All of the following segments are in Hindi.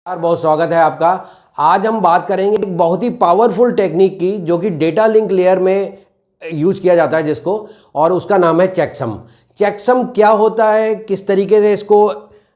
यार बहुत स्वागत है आपका। आज हम बात करेंगे एक बहुत ही पावरफुल टेक्निक की जो कि डेटा लिंक लेयर में यूज किया जाता है जिसको, और उसका नाम है चेकसम। चेकसम क्या होता है, किस तरीके से इसको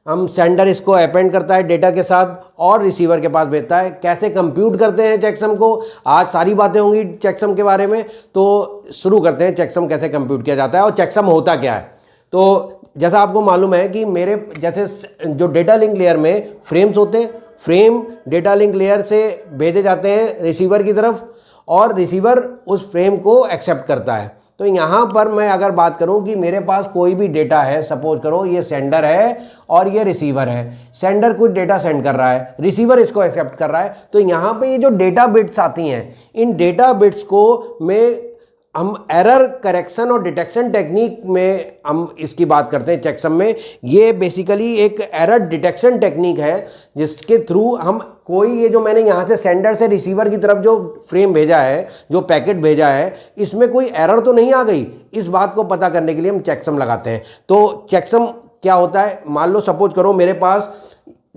हम सेंडर इसको अपेंड करता है डेटा के साथ और रिसीवर के पास भेजता है, कैसे कंप्यूट करते हैं चेकसम को, आज सारी बातें होंगी चेकसम के बारे में। तो शुरू करते हैं, चेकसम कैसे कंप्यूट किया जाता है और चेकसम होता क्या है। तो जैसा आपको मालूम है कि मेरे जैसे जो डेटा लिंक लेयर में फ्रेम्स होते हैं, फ्रेम डेटा लिंक लेयर से भेजे जाते हैं रिसीवर की तरफ और रिसीवर उस फ्रेम को एक्सेप्ट करता है। तो यहाँ पर मैं अगर बात करूँ कि मेरे पास कोई भी डेटा है, सपोज करो ये सेंडर है और ये रिसीवर है। सेंडर कुछ डेटा सेंड कर रहा है, रिसीवर इसको एक्सेप्ट कर रहा है। तो यहाँ पे ये जो डेटा बिट्स आती हैं, इन डेटा बिट्स को हम एरर करेक्शन और डिटेक्शन टेक्निक में हम इसकी बात करते हैं चेकसम में। ये बेसिकली एक एरर डिटेक्शन टेक्निक है जिसके थ्रू हम कोई ये जो मैंने यहाँ से सेंडर से रिसीवर की तरफ जो फ्रेम भेजा है, जो पैकेट भेजा है, इसमें कोई एरर तो नहीं आ गई, इस बात को पता करने के लिए हम चेकसम लगाते हैं। तो चेकसम क्या होता है, मान लो सपोज करो मेरे पास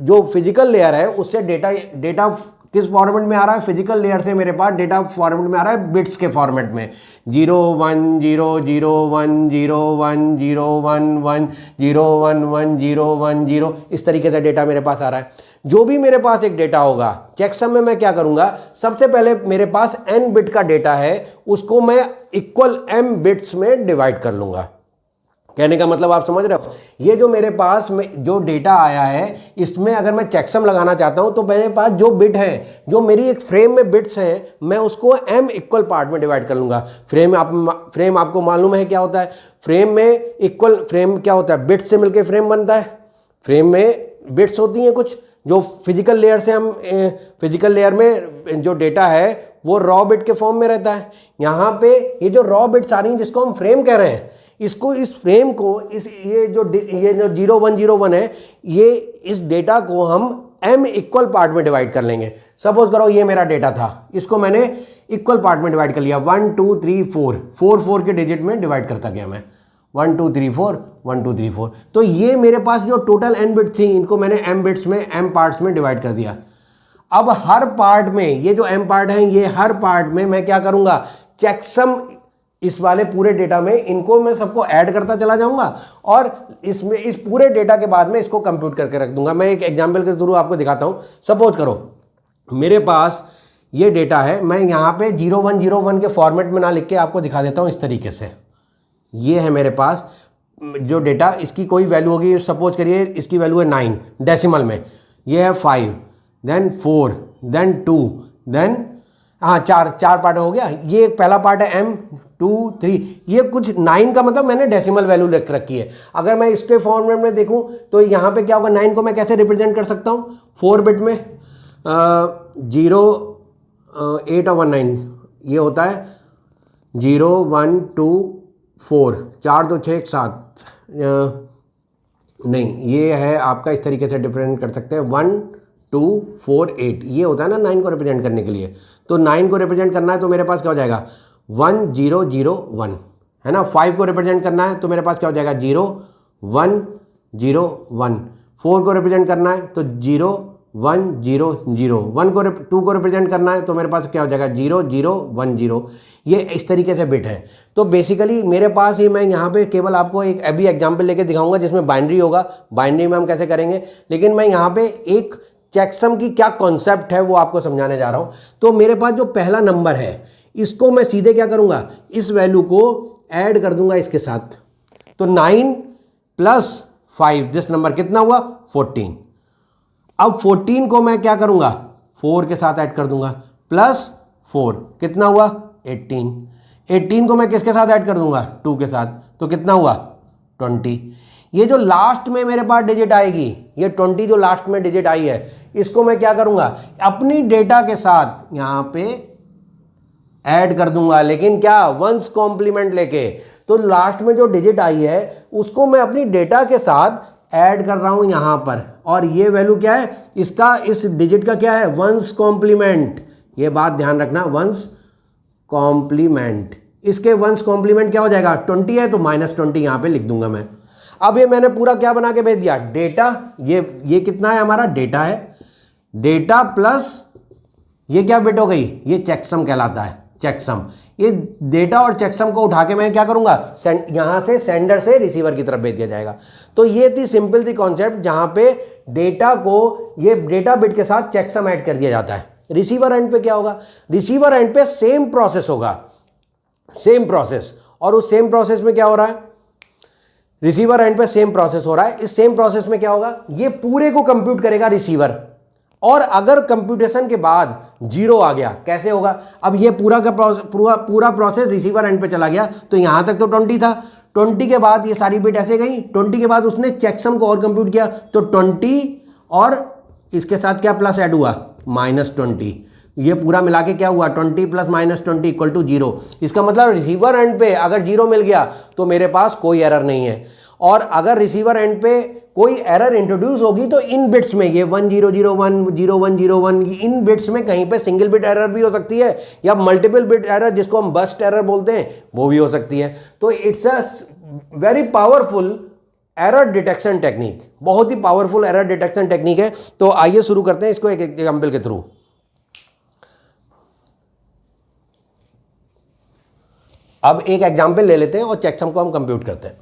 जो फिजिकल लेयर है उससे डेटा किस फॉर्मेट में आ रहा है, फिजिकल लेयर से मेरे पास डेटा फॉर्मेट में आ रहा है बिट्स के फॉर्मेट में, 0 1 0 0 1 0 1 0 1 1 0 1 1 0 1 0, इस तरीके से डेटा मेरे पास आ रहा है। जो भी मेरे पास एक डेटा होगा चेकसम में मैं क्या करूंगा, सबसे पहले मेरे पास n बिट का डेटा है, उसको मैं इक्वल m बिट्स में डिवाइड कर लूंगा। कहने का मतलब आप समझ रहे हो, ये जो मेरे पास में जो डेटा आया है इसमें अगर मैं चेकसम लगाना चाहता हूं तो मेरे पास जो बिट है, जो मेरी एक फ्रेम में बिट्स हैं, मैं उसको m इक्वल पार्ट में डिवाइड कर लूंगा। फ्रेम आपको मालूम है क्या होता है, फ्रेम में इक्वल फ्रेम क्या होता है, बिट्स से मिलकर फ्रेम बनता है। फ्रेम में बिट्स होती हैं कुछ, जो फिजिकल लेयर से हम फिजिकल लेयर में जो डेटा है वो रॉ बिट के फॉर्म में रहता है। यहाँ पे ये जो रॉ बिट्स आ रही हैं जिसको हम फ्रेम कह रहे हैं, इसको इस फ्रेम को ये जो 0 1 0 1 है, ये इस डेटा को हम m इक्वल पार्ट में डिवाइड कर लेंगे। सपोज करो ये मेरा डेटा था, इसको मैंने इक्वल पार्ट में डिवाइड कर लिया, 1 2 3 4 के डिजिट में डिवाइड करता गया मैं, 1 2 3 4 1 2 3 4। तो ये मेरे पास जो टोटल n बिट थी, इनको मैंने m बिट्स में m पार्ट्स में डिवाइड कर दिया। अब हर पार्ट में ये जो m पार्ट हैं, ये हर पार्ट में मैं क्या करूंगा, चेकसम इस वाले पूरे डेटा में इनको मैं सबको ऐड करता चला जाऊंगा और इसमें इस पूरे डेटा के बाद में इसको कंप्यूट करके रख दूंगा। मैं एक एग्जांपल के थ्रू आपको दिखाता हूं। सपोज करो मेरे पास ये डेटा है, मैं यहाँ पे 0 1 0 1 के फॉर्मेट में ना लिख के आपको दिखा देता हूँ इस तरीके से। ये है मेरे पास जो डेटा, इसकी कोई वैल्यू होगी, सपोज करिए इसकी वैल्यू है 9 डेसिमल में, ये है 5 देन 4 देन 2 देन चार पार्ट हो गया। ये पहला पार्ट है m 2 3, ये कुछ 9 का मतलब मैंने डेसिमल वैल्यू लिख रखी है। अगर मैं इसके फॉर्मेट में देखूं तो यहाँ पे क्या होगा, 9 को मैं कैसे रिप्रेजेंट कर सकता हूँ, 4 बिट में 0 8 और 1 9, ये होता है 0 1 2 4 4 2 6 7, नहीं ये है आपका, इस तरीके से रिप्रेजेंट कर सकते हैं 1 2 4 8, ये होता है ना 9 को रिप्रेजेंट करने के लिए। तो 9 को रिप्रेजेंट करना है तो मेरे पास क्या हो जाएगा 1 0 0 1, है ना। 5 को रिप्रेजेंट करना है तो मेरे पास क्या हो जाएगा 0 1 0 1। 4 को रिप्रेजेंट करना है तो 0 1 0 0। 2 को रिप्रेजेंट करना है तो मेरे पास क्या हो जाएगा 0 0 1 0। ये इस तरीके से बिट है। तो बेसिकली मेरे पास ही, मैं यहाँ पे केवल आपको एक अभी एग्जाम्पल लेके दिखाऊंगा जिसमें बाइनरी होगा, बाइनरी में हम कैसे करेंगे, लेकिन मैं यहाँ पे एक चेकसम की क्या कॉन्सेप्ट है वो आपको समझाने जा रहा हूँ। तो मेरे पास जो पहला नंबर है इसको मैं सीधे क्या करूँगा, इस वैल्यू को ऐड कर दूंगा इसके साथ। तो 9 प्लस 5 दिस नंबर कितना हुआ 14। अब 14 को मैं क्या करूँगा 4 के साथ ऐड कर दूंगा, प्लस 4 कितना हुआ 18। 18 को मैं किसके साथ ऐड कर दूंगा 2 के साथ, तो कितना हुआ 20। ये जो लास्ट में मेरे पास डिजिट आएगी, ये 20 जो लास्ट में डिजिट आई है, इसको मैं क्या करूंगा अपनी डेटा के साथ यहाँ पे ऐड कर दूंगा, लेकिन क्या वंस कॉम्प्लीमेंट लेके। तो लास्ट में जो डिजिट आई है उसको मैं अपनी डेटा के साथ ऐड कर रहा हूं यहां पर, और ये वैल्यू क्या है इसका, इस डिजिट का क्या है वंस कॉम्प्लीमेंट। ये बात ध्यान रखना, वंस कॉम्प्लीमेंट, इसके वंस कॉम्प्लीमेंट क्या हो जाएगा 20 है तो -20 यहां पे लिख दूंगा मैं। अब ये मैंने पूरा क्या बना के भेज दिया डेटा, ये कितना है हमारा डेटा है, डेटा प्लस ये क्या बिट हो गई, ये चेकसम कहलाता है, चेकसम। ये डेटा और चेकसम को उठा के मैं क्या करूंगा, यहां से सेंडर से रिसीवर की तरफ भेज दिया जाएगा। तो ये थी सिंपल थी कॉन्सेप्ट, जहां पे डेटा को ये डेटा बिट के साथ चेकसम ऐड कर दिया जाता है। रिसीवर एंड पे क्या होगा, रिसीवर एंड पे सेम प्रोसेस होगा, सेम प्रोसेस। और उस सेम प्रोसेस में क्या हो रहा है, रिसीवर एंड पे सेम प्रोसेस हो रहा है। इस सेम प्रोसेस में क्या होगा, ये पूरे को कंप्यूट करेगा रिसीवर, और अगर कंप्यूटेशन के बाद जीरो आ गया, कैसे होगा, अब ये पूरा का पूरा प्रोसेस रिसीवर एंड पे चला गया, तो यहां तक तो 20 था, 20 के बाद ये सारी बिट ऐसे गई, 20 के बाद उसने चेकसम को और कंप्यूट किया, तो 20 और इसके साथ क्या प्लस ऐड हुआ, -20। ये पूरा मिला के क्या हुआ, 20 + -20 इक्वल टू 0। इसका मतलब रिसीवर एंड पे अगर 0 मिल गया तो मेरे पास कोई एरर नहीं है, और अगर रिसीवर एंड पे कोई एरर इंट्रोड्यूस होगी तो इन बिट्स में ये 1001 0101 इन बिट्स में कहीं पे सिंगल बिट एरर भी हो सकती है, या मल्टीपल बिट एरर जिसको हम बस्ट एरर बोलते हैं वो भी हो सकती है। तो it's a very powerful error detection technique, बहुत ही पावरफुल एरर डिटेक्शन टेक्निक है। तो आइए शुरू करते हैं इसको एक एग्जाम्पल के थ्रू। अब एक एग्जाम्पल ले लेते हैं और चेकसम को हम कंप्यूट करते हैं।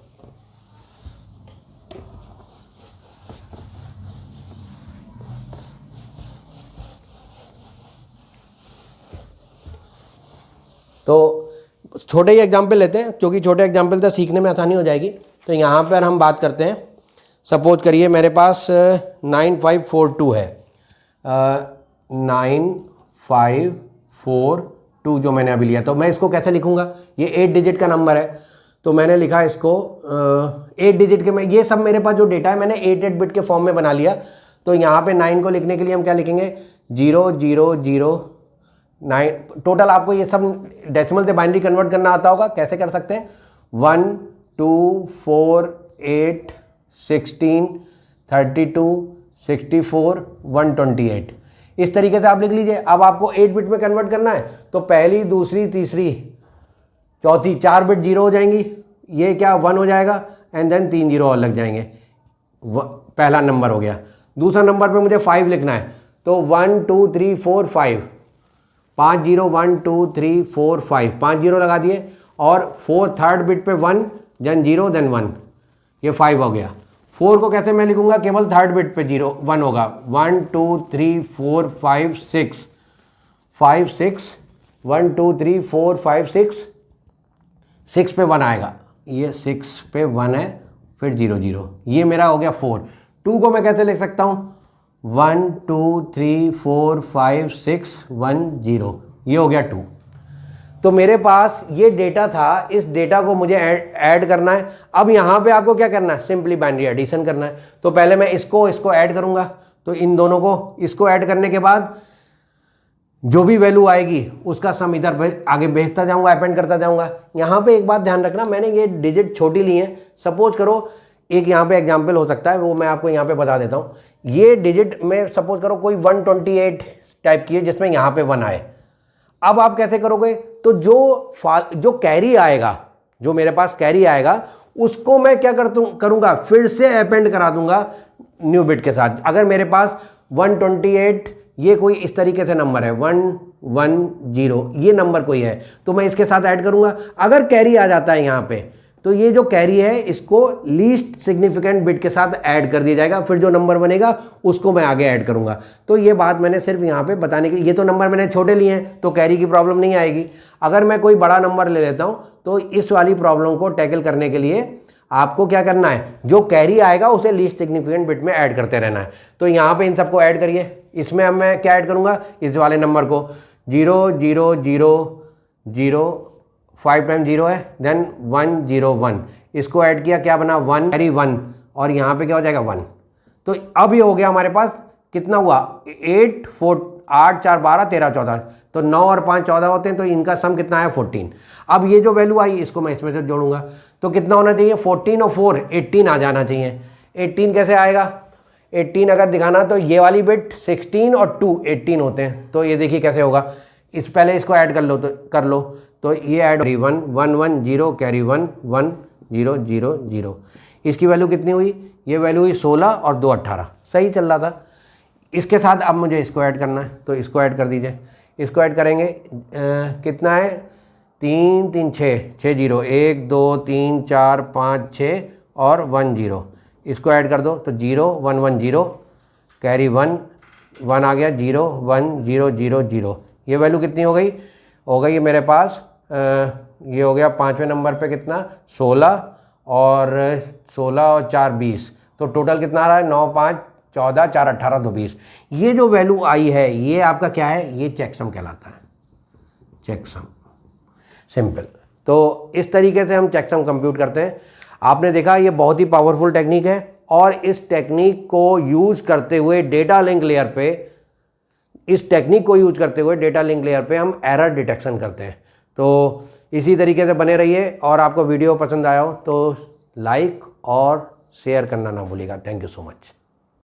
तो छोटे ही एग्जाम्पल लेते हैं, क्योंकि छोटे एग्जाम्पल से सीखने में आसानी हो जाएगी। तो यहाँ पर हम बात करते हैं, सपोज करिए मेरे पास 9542 है, 9542 जो मैंने अभी लिया, तो मैं इसको कैसे लिखूंगा, ये 8 डिजिट का नंबर है, तो मैंने लिखा इसको 8 डिजिट के, मैं ये सब मेरे पास जो डेटा है मैंने 8 बिट के फॉर्म में बना लिया। तो यहाँ पे 9 को लिखने के लिए हम क्या लिखेंगे, 0009। टोटल आपको ये सब डेसिमल से बाइनरी कन्वर्ट करना आता होगा, कैसे कर सकते हैं, 1 2 4 8 16 32 64 128, इस तरीके से आप लिख लीजिए। अब आपको 8 बिट में कन्वर्ट करना है, तो पहली दूसरी तीसरी चौथी 4 बिट 0 हो जाएंगी, ये क्या 1 हो जाएगा, एंड देन 3 0 और लग जाएंगे, पहला नंबर हो गया। दूसरा नंबर पे मुझे 5 लिखना है, तो 1 2 3 4 5, 5 0 1 2 3 4 5, 5 0 लगा दिए, और थर्ड बिट पे 1 देन 0 देन 1, ये 5 हो गया। 4 को कैसे मैं लिखूंगा, केवल थर्ड बिट पे 1 होगा, 1 2 3 4 5 6 5 6 1 2 3 4 5 6 पे 1 आएगा, ये 6 पे 1 है, फिर 0 0, ये मेरा हो गया 4। 2 को मैं कैसे लिख सकता हूँ, 1 2 3 4 5 6 1 0, ये हो गया 2। तो मेरे पास ये डेटा था, इस डेटा को मुझे ऐड करना है। अब यहाँ पे आपको क्या करना है, सिंपली बाइनरी एडिशन करना है। तो पहले मैं इसको ऐड करूँगा, तो इन दोनों को, इसको ऐड करने के बाद जो भी वैल्यू आएगी उसका सम इधर आगे भेजता जाऊँगा, अपेंड करता जाऊँगा। यहाँ पे एक बात ध्यान रखना, मैंने ये डिजिट छोटी ली है, सपोज करो एक यहाँ पे एग्जाम्पल हो सकता है, वो मैं आपको यहाँ पे बता देता हूँ। ये डिजिट में सपोज करो कोई 128 टाइप की है जिसमें यहाँ पे 1 आए। अब आप कैसे करोगे, तो जो कैरी आएगा, जो मेरे पास कैरी आएगा, उसको मैं क्या करूँगा, फिर से अपेंड करा दूंगा न्यू बिट के साथ। अगर मेरे पास 128 ये कोई इस तरीके से नंबर है, 110 ये नंबर कोई है, तो मैं इसके साथ ऐड करूँगा। अगर कैरी आ जाता है यहाँ पे, तो ये जो कैरी है इसको लीस्ट सिग्निफिकेंट बिट के साथ ऐड कर दिया जाएगा, फिर जो नंबर बनेगा उसको मैं आगे ऐड करूंगा। तो ये बात मैंने सिर्फ यहाँ पे बताने के लिए, ये तो नंबर मैंने छोटे लिए हैं तो कैरी की प्रॉब्लम नहीं आएगी। अगर मैं कोई बड़ा नंबर ले लेता हूँ तो इस वाली प्रॉब्लम को टैकल करने के लिए आपको क्या करना है, जो कैरी आएगा उसे लीस्ट सिग्निफिकेंट बिट में ऐड करते रहना है। तो यहाँ पर इन सबको ऐड करिए। इसमें अब मैं क्या ऐड करूँगा, इस वाले नंबर को 0 0 0 0 5 टाइम 0 है, देन 1 0 1, इसको ऐड किया, क्या बना 1 कैरी 1, और यहाँ पे क्या हो जाएगा 1। तो अब ये हो गया हमारे पास, कितना हुआ 8 4 8 4 12 13 14, तो 9 और 5 14 होते हैं, तो इनका सम कितना है 14। अब ये जो वैल्यू आई इसको मैं इसमें से जोड़ूंगा, तो कितना होना चाहिए 14 और 4 18 आ जाना चाहिए। 18 कैसे आएगा, 18 अगर दिखाना तो ये वाली बिट 16 और 2 18 होते हैं। तो ये देखिए कैसे होगा, इस पहले इसको ऐड कर लो तो ये ऐड 1 1 1 0 कैरी 1 1 0 0 0, इसकी वैल्यू कितनी हुई, ये वैल्यू हुई 16 और 2 18, सही चल रहा था। इसके साथ अब मुझे इसको ऐड करना है, तो इसको ऐड कर दीजिए। इसको ऐड करेंगे कितना है, 3 3 6 0, 1 2 3 4 5 6 और 1 0। इसको ऐड कर दो तो 0 1 1 0, कैरी 1 1 आ गया, 0 1 0 0 0। ये वैल्यू कितनी हो गई? हो गई मेरे पास ये हो गया 5वें नंबर पे कितना, 16 और 16 और 4 20। तो टोटल कितना आ रहा है, 9 5 14 4 18 तो 20। ये जो वैल्यू आई है ये आपका क्या है, ये चेकसम कहलाता है, चेकसम, सिंपल। तो इस तरीके से हम चेकसम कंप्यूट करते हैं। आपने देखा ये बहुत ही पावरफुल टेक्निक है और इस टेक्निक को यूज करते हुए डेटा लिंक लेयर पे, इस टेक्निक को यूज करते हुए डेटा लिंक लेयर पे हम एरर डिटेक्शन करते हैं। तो इसी तरीके से बने रहिए और आपको वीडियो पसंद आया हो तो लाइक और शेयर करना ना भूलिएगा। Thank you so much.